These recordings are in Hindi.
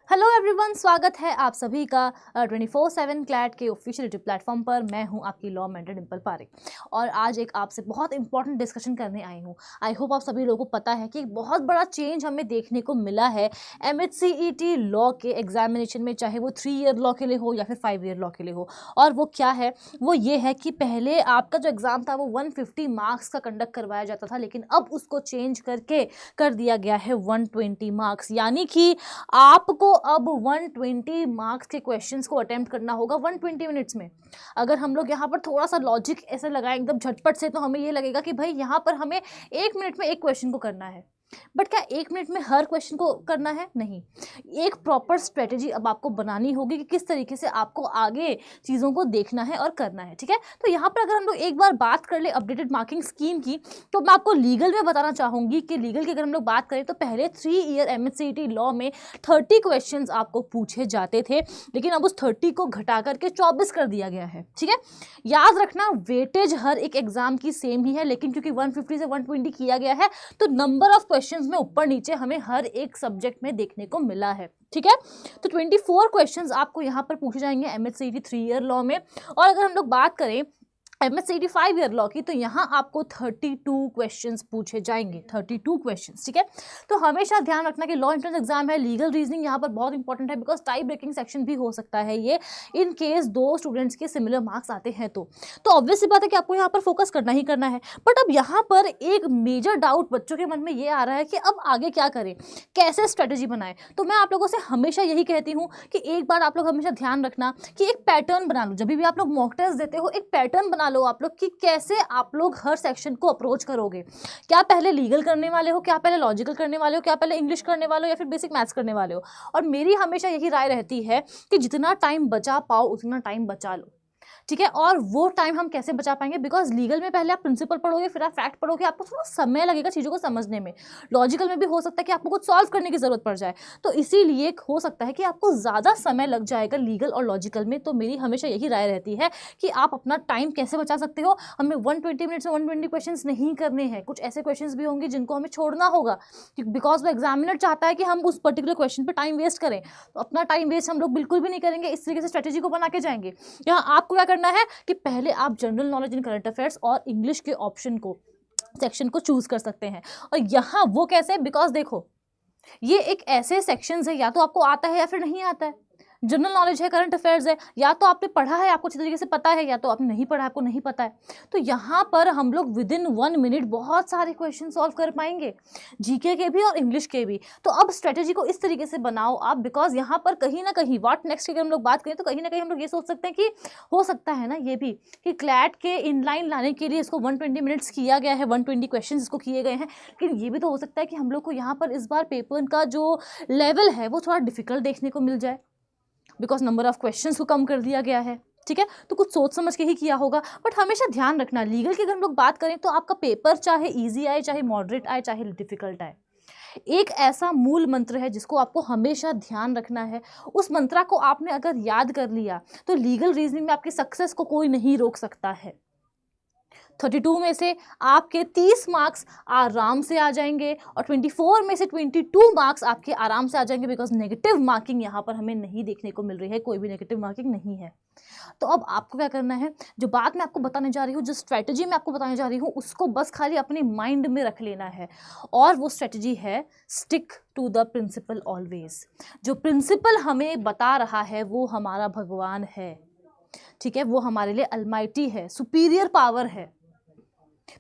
हेलो एवरीवन, स्वागत है आप सभी का 24/7 क्लैट के ऑफिशियल यूट्यूब प्लेटफॉर्म पर। मैं हूं आपकी लॉ मेंटर डिम्पल पारेख और आज एक आपसे बहुत इंपॉर्टेंट डिस्कशन करने आई हूं। आई होप आप सभी लोगों को पता है कि एक बहुत बड़ा चेंज हमें देखने को मिला है MHCET लॉ के एग्जामिनेशन में, चाहे वो 3 ईयर लॉ के लिए हो या फिर 5 ईयर लॉ के लिए हो। और वो क्या है, वो ये है कि पहले आपका जो एग्ज़ाम था वो 150 मार्क्स का कंडक्ट करवाया जाता था, लेकिन अब उसको चेंज करके कर दिया गया है 120 मार्क्स। यानी कि आपको अब 120 मार्क्स के क्वेश्चंस को अटेम्प्ट करना होगा 120 मिनट्स में। अगर हम लोग यहाँ पर थोड़ा सा लॉजिक ऐसे लगाएं एकदम झटपट से, तो हमें ये लगेगा कि भाई यहाँ पर हमें 1 मिनट में एक क्वेश्चन को करना है। बट क्या 1 मिनट में हर क्वेश्चन को करना है? नहीं। एक प्रॉपर स्ट्रेटेजी अब आपको बनानी होगी कि किस तरीके से आपको आगे चीज़ों को देखना है और करना है। ठीक है, तो यहाँ पर अगर हम लोग एक बार बात कर ले अपडेटेड मार्किंग स्कीम की, तो मैं आपको लीगल में बताना चाहूँगी कि लीगल की अगर हम लोग बात करें तो पहले 3 ईयर MHCET लॉ में 30 क्वेश्चन आपको पूछे जाते थे, लेकिन अब उस 30 को घटा करके 24 कर दिया गया है। ठीक है, याद रखना वेटेज हर एक एग्जाम की सेम ही है, लेकिन क्योंकि 150 से 120 किया गया है तो नंबर ऑफ क्वेश्चंस में ऊपर नीचे हमें हर एक सब्जेक्ट में देखने को मिला है। ठीक है, तो 24 क्वेश्चंस आपको यहाँ पर पूछे जाएंगे MHCET 3 ईयर लॉ में। और अगर हम लोग बात करें MHCET 5 ईयर लॉ की, तो यहाँ आपको 32 क्वेश्चंस पूछे जाएंगे, 32 क्वेश्चंस। ठीक है, तो हमेशा ध्यान रखना कि लॉ एंट्रेंस एग्जाम है, लीगल रीजनिंग यहाँ पर बहुत इंपॉर्टेंट है, बिकॉज टाई ब्रेकिंग सेक्शन भी हो सकता है ये, इन केस 2 स्टूडेंट्स के सिमिलर मार्क्स आते हैं तो ऑब्वियस सी बात है कि आपको यहाँ पर फोकस करना ही करना है। बट अब यहाँ पर एक मेजर डाउट बच्चों के मन में ये आ रहा है कि अब आगे क्या करें, कैसे स्ट्रेटेजी बनाएं। तो मैं आप लोगों से हमेशा यही कहती हूँ कि एक बार आप लोग हमेशा ध्यान रखना कि एक पैटर्न बना लो। जब भी आप लोग मॉक टेस्ट देते हो, एक पैटर्न बना लो आप लोग कि कैसे आप लोग हर सेक्शन को अप्रोच करोगे। क्या पहले लीगल करने वाले हो, क्या पहले लॉजिकल करने वाले हो, क्या पहले इंग्लिश करने वाले हो, या फिर बेसिक मैथ्स करने वाले हो। और मेरी हमेशा यही राय रहती है कि जितना टाइम बचा पाओ उतना टाइम बचा लो। ठीक है, और वो टाइम हम कैसे बचा पाएंगे, बिकॉज लीगल में पहले आप प्रिंसिपल पढ़ोगे, फिर आप फैक्ट पढ़ोगे, आपको थोड़ा समय लगेगा चीज़ों को समझने में। लॉजिकल में भी हो सकता है कि आपको कुछ सॉल्व करने की जरूरत पड़ जाए, तो इसीलिए हो सकता है कि आपको ज़्यादा समय लग जाएगा लीगल और लॉजिकल में। तो मेरी हमेशा यही राय रहती है कि आप अपना टाइम कैसे बचा सकते हो। हमें 120 मिनट्स में 120 क्वेश्चन नहीं करने हैं, कुछ ऐसे क्वेश्चन भी होंगे जिनको हमें छोड़ना होगा, बिकॉज वो एग्जामिनर चाहता है कि हम उस पर्टिकुलर क्वेश्चन पर टाइम वेस्ट करें। तो अपना टाइम वेस्ट हम लोग बिल्कुल भी नहीं करेंगे, इस तरीके से स्ट्रेटेजी को बना के जाएंगे। यहाँ आपको क्या करना है कि पहले आप general knowledge in current affairs और इंग्लिश के ऑप्शन को, सेक्शन को चूज कर सकते हैं। और यहाँ वो कैसे, बिकॉज देखो ये एक ऐसे सेक्शंस है, या तो आपको आता है या फिर नहीं आता है। जनरल नॉलेज है, करंट अफेयर्स है, या तो आपने पढ़ा है, आपको अच्छी तरीके से पता है, या तो आपने नहीं पढ़ा, आपको नहीं पता है। तो यहाँ पर हम लोग विद इन 1 मिनट बहुत सारे क्वेश्चन सॉल्व कर पाएंगे, जीके के भी और इंग्लिश के भी। तो अब स्ट्रेटेजी को इस तरीके से बनाओ आप, बिकॉज यहाँ पर कहीं ना कहीं व्हाट नेक्स्ट की अगर हम लोग बात करें तो कहीं ना कहीं हम लोग ये सोच सकते हैं कि हो सकता है ना ये भी कि क्लैट के इनलाइन लाने के लिए इसको 120 मिनट्स किया गया है, 120 क्वेश्चन इसको किए गए हैं। लेकिन ये भी तो हो सकता है कि हम लोग को यहाँ पर इस बार पेपर का जो लेवल है वो थोड़ा डिफिकल्ट देखने को मिल जाए, बिकॉज नंबर ऑफ क्वेश्चंस को कम कर दिया गया है। ठीक है, तो कुछ सोच समझ के ही किया होगा। बट हमेशा ध्यान रखना लीगल की अगर हम लोग बात करें तो आपका पेपर चाहे इजी आए, चाहे मॉडरेट आए, चाहे डिफिकल्ट आए, एक ऐसा मूल मंत्र है जिसको आपको हमेशा ध्यान रखना है। उस मंत्रा को आपने अगर याद कर लिया तो लीगल रीजनिंग में आपकी सक्सेस को कोई नहीं रोक सकता है। 32 में से आपके 30 मार्क्स आराम से आ जाएंगे और 24 में से 22 मार्क्स आपके आराम से आ जाएंगे, बिकॉज नेगेटिव मार्किंग यहाँ पर हमें नहीं देखने को मिल रही है, कोई भी नेगेटिव मार्किंग नहीं है। तो अब आपको क्या करना है, जो बात मैं आपको बताने जा रही हूँ, जो स्ट्रेटजी मैं आपको बताने जा रही हूँ, उसको बस खाली अपने माइंड में रख लेना है। और वो स्ट्रेटजी है stick to the principle always. जो प्रिंसिपल हमें बता रहा है वो हमारा भगवान है। ठीक है, वो हमारे लिए अलमाइटी है, सुपीरियर पावर है।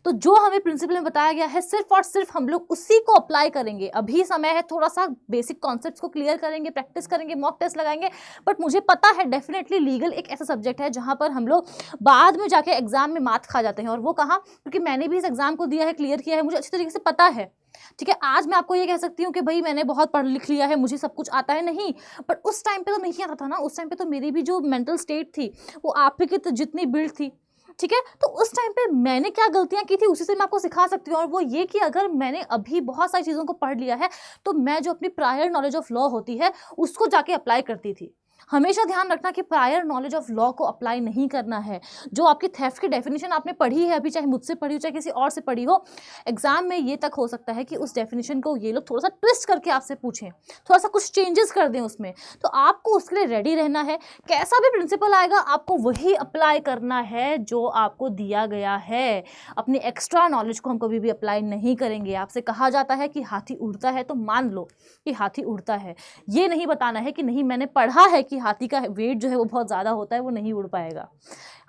तो जो हमें प्रिंसिपल में बताया गया है सिर्फ और सिर्फ हम लोग उसी को अप्लाई करेंगे। अभी समय है, थोड़ा सा बेसिक कॉन्सेप्ट्स को क्लियर करेंगे, प्रैक्टिस करेंगे, मॉक टेस्ट लगाएंगे। बट मुझे पता है डेफिनेटली लीगल एक ऐसा सब्जेक्ट है जहां पर हम लोग बाद में जाके एग्जाम में मात खा जाते हैं। और वो कहाँ, क्योंकि मैंने भी इस एग्जाम को दिया है, क्लियर किया है, मुझे अच्छी तरीके से पता है। ठीक है, आज मैं आपको ये कह सकती हूँ कि भाई मैंने बहुत पढ़ लिख लिया है, मुझे सब कुछ आता है, नहीं। बट उस टाइम पे तो नहीं आता था ना, उस टाइम पे तो मेरी भी जो मेंटल स्टेट थी वो आप ही की जितनी बिल्ड थी। ठीक है, तो उस टाइम पे मैंने क्या गलतियां की थी उसी से मैं आपको सिखा सकती हूँ। और वो ये कि अगर मैंने अभी बहुत सारी चीज़ों को पढ़ लिया है तो मैं जो अपनी प्रायर नॉलेज ऑफ लॉ होती है उसको जाके अप्लाई करती थी। हमेशा ध्यान रखना कि प्रायर नॉलेज ऑफ लॉ को अप्लाई नहीं करना है। जो आपकी थेफ्ट की डेफिनेशन आपने पढ़ी है अभी, चाहे मुझसे पढ़ी हो चाहे किसी और से पढ़ी हो, एग्जाम में ये तक हो सकता है कि उस डेफिनेशन को ये लोग थोड़ा सा ट्विस्ट करके आपसे पूछें, थोड़ा सा कुछ चेंजेस कर दें उसमें। तो आपको उसके लिए रेडी रहना है। कैसा भी प्रिंसिपल आएगा आपको वही अप्लाई करना है जो आपको दिया गया है। अपनी एक्स्ट्रा नॉलेज को हम कभी भी अप्लाई नहीं करेंगे। आपसे कहा जाता है कि हाथी उड़ता है तो मान लो कि हाथी उड़ता है, ये नहीं बताना है कि नहीं मैंने पढ़ा है कि हाथी का वेट जो है वो बहुत ज़्यादा होता है, वो नहीं उड़ पाएगा।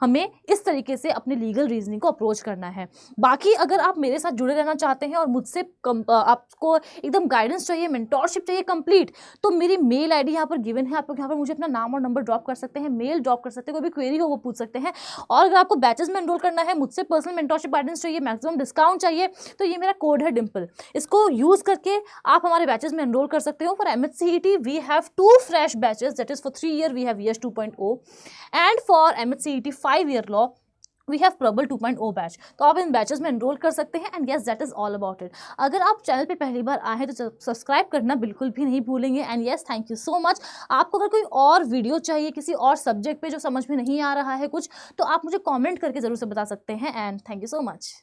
हमें इस तरीके से अपने लीगल रीजनिंग को अप्रोच करना है। बाकी अगर आप मेरे साथ जुड़े रहना चाहते हैं और मुझसे आपको एकदम गाइडेंस चाहिए, मेंटोरशिप चाहिए कंप्लीट, तो मेरी मेल आईडी यहाँ पर गिवन है। आप लोग यहाँ पर मुझे अपना नाम और नंबर ड्रॉप कर सकते हैं, मेल ड्रॉप कर सकते हैं, कोई भी क्वेरी हो वो पूछ सकते हैं। और अगर आपको बैचेस में एनरोल करना है, मुझसे पर्सनल मेंटोरशिप गाइडेंस चाहिए, मैक्सिमम डिस्काउंट चाहिए, तो ये मेरा कोड है डिम्पल। इसको यूज़ करके आप हमारे बैचेस में एनरोल कर सकते हो। For MHCET we have 2 fresh batches, that is for 3 year we have YES 2.0 and for MHCET 5 year law we have Prabal 2.0 batch. तो आप इन बैचेस में एनरोल कर सकते हैं and yes that is all about it. अगर आप चैनल पे पहली बार आए हैं तो सब्सक्राइब करना बिल्कुल भी नहीं भूलेंगे। And yes thank you so much. आपको अगर कोई और वीडियो चाहिए किसी और सब्जेक्ट पे जो समझ में नहीं आ रहा है कुछ, तो आप मुझे कॉमेंट करके ज़रूर से बता सकते हैं। And thank you so much.